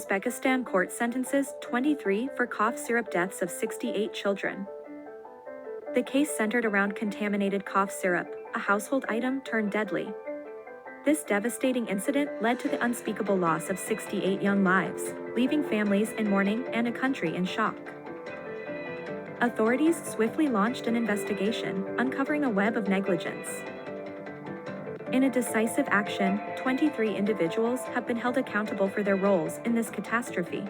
Uzbekistan court sentences 23 for cough syrup deaths of 68 children. The case centered around contaminated cough syrup, a household item turned deadly. This devastating incident led to the unspeakable loss of 68 young lives, leaving families in mourning and a country in shock. Authorities swiftly launched an investigation, uncovering a web of negligence. In a decisive action, 23 individuals have been held accountable for their roles in this catastrophe.